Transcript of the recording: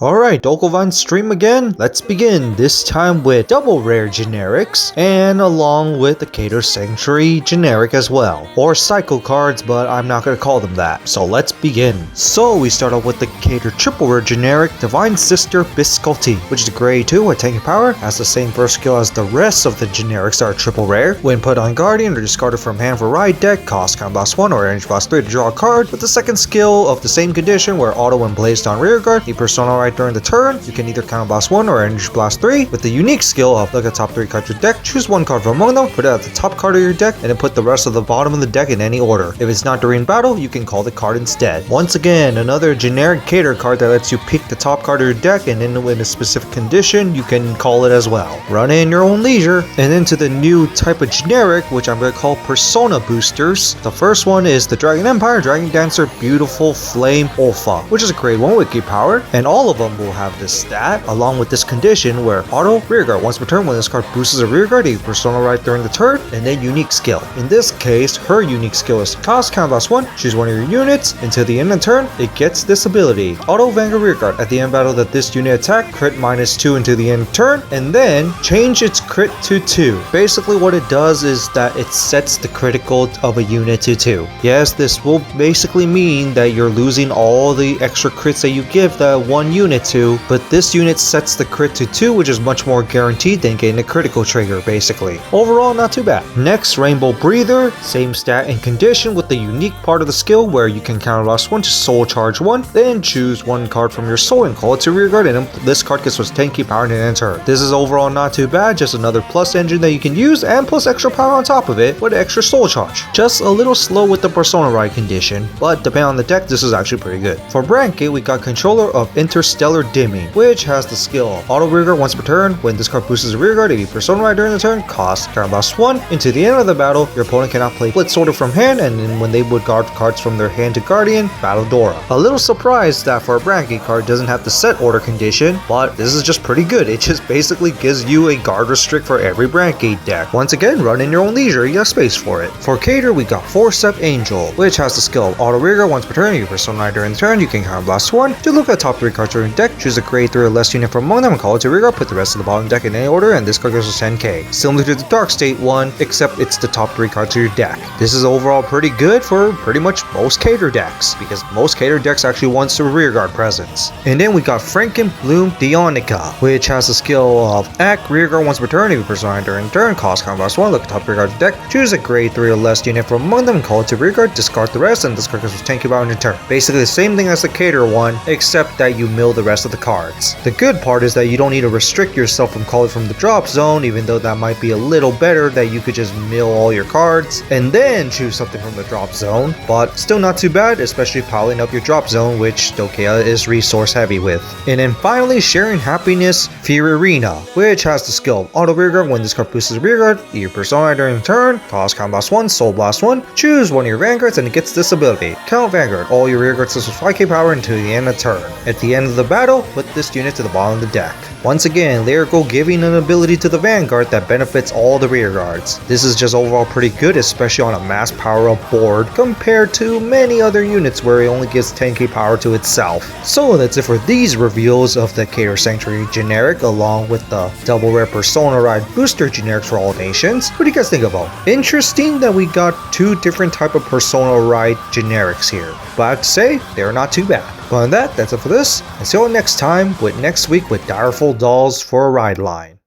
Alright, Dolkovine stream again. Let's begin, this time with double rare generics, and along with the Keter Sanctuary generic as well. Or cycle cards, but I'm not going to call them that. So let's begin. So we start off with the Keter triple rare generic, Divine Sister Bisculti, which is a grade 2 with tanky power, has the same first skill as the rest of the generics that are triple rare. When put on Guardian or discarded from hand for ride deck, cost count blast 1 or energy blast 3 to draw a card, with the second skill of the same condition where auto when placed on rearguard, a persona right during the turn, you can either counter blast 1 or energy blast 3 with the unique skill of look at the top 3 cards of your deck, choose one card from among them, put it at the top card of your deck, and then put the rest of the bottom of the deck in any order. If it's not during battle, you can call the card instead. Once again, another generic Keter card that lets you pick the top card of your deck, and then in a specific condition, you can call it as well. Run in your own leisure. And into the new type of generic, which I'm going to call Persona Boosters. The first one is the Dragon Empire, Dragon Dancer, Beautiful Flame Alpha, which is a grade 1 with key power, and all of them will have this stat, along with this condition where auto rearguard once per turn when this card boosts a rearguard, a persona right during the turn, and then unique skill. In this case, her unique skill is cost count blast 1, choose one of your units, until the end of the turn, it gets this ability. Auto Vanguard rearguard at the end of battle that this unit attack, crit -2 until the end of the turn, and then change its crit to 2. Basically what it does is that it sets the critical of a unit to 2. Yes, this will basically mean that you're losing all the extra crits that you give that one unit to, but this unit sets the crit to 2, which is much more guaranteed than getting a critical trigger basically. Overall, not too bad. Next, Rainbow Breather, same stat and condition with the unique part of the skill where you can counter blast 1 to soul charge 1, then choose one card from your soul and call it to rearguard, and this card gets with 10 key power in an turn. This is overall not too bad, just another plus engine that you can use, and plus extra power on top of it with extra soul charge. Just a little slow with the persona ride condition, but depending on the deck, this is actually pretty good. For Bracket, we got Controller of Interstellar Dimming, which has the skill of auto rearguard once per turn. When this card boosts a rearguard, if you persona ride during the turn, cost counter blast 1. Into the end of the battle, your opponent cannot play Blitz Order from hand, and then when they would guard cards from their hand to Guardian, battle Dora. A little surprised that for a Bracket card doesn't have the set order condition, but this is just pretty good. It just basically gives you a guard restrict for every Bracket deck. Once again, run in your own leisure, you got space for it. For Keter, we got Force-Up Angel, which has the skill of auto rearguard once per turn. If you persona ride during the turn, you can counter blast 1 to look at the top 3 cards of your deck, choose a grade 3 or less unit from among them and call it to rearguard, put the rest of the bottom deck in any order, and this card goes to 10k. Similar to the Dark State one, except it's the top 3 cards of your deck. This is overall pretty good for pretty much most Keter decks, because most Keter decks actually wants a rearguard presence. And then we got Frankenbloom Dionica, which has the skill of act rearguard once per turn. If you persona during the turn, cost count blast 1, look at top 3 cards of the deck, choose a grade 3 or less unit from among them and call it to rearguard, discard the rest, and this card goes with 10k power in your turn. Basically the same thing as the Keter one, except that you mill the rest of the cards. The good part is that you don't need to restrict yourself from calling from the drop zone, even though that might be a little better that you could just mill all your cards and then choose something from the drop zone, but still not too bad, especially piling up your drop zone, which Dokea is resource heavy with. And then finally, Sharing Happiness Furina, which has the skill of auto rearguard. When this card boosts a rearguard, your persona during the turn, cost count blast 1, soul blast 1, choose one of your Vanguards, and it gets this ability. Count Vanguard, all your rearguards with 5k power until the end of the turn. At the end of the battle, put this unit to the bottom of the deck. Once again, Lyrical giving an ability to the Vanguard that benefits all the rearguards. This is just overall pretty good, especially on a mass power up board compared to many other units where it only gives 10k power to itself. So that's it for these reveals of the Keter Sanctuary generic, along with the double rare Persona Ride booster generics for all nations. What do you guys think about? Interesting that we got 2 different type of Persona Ride generics here, but I have to say they're not too bad. But on that, that's it for this, and see you all next time with next week with Direful Dolls for a Ride line.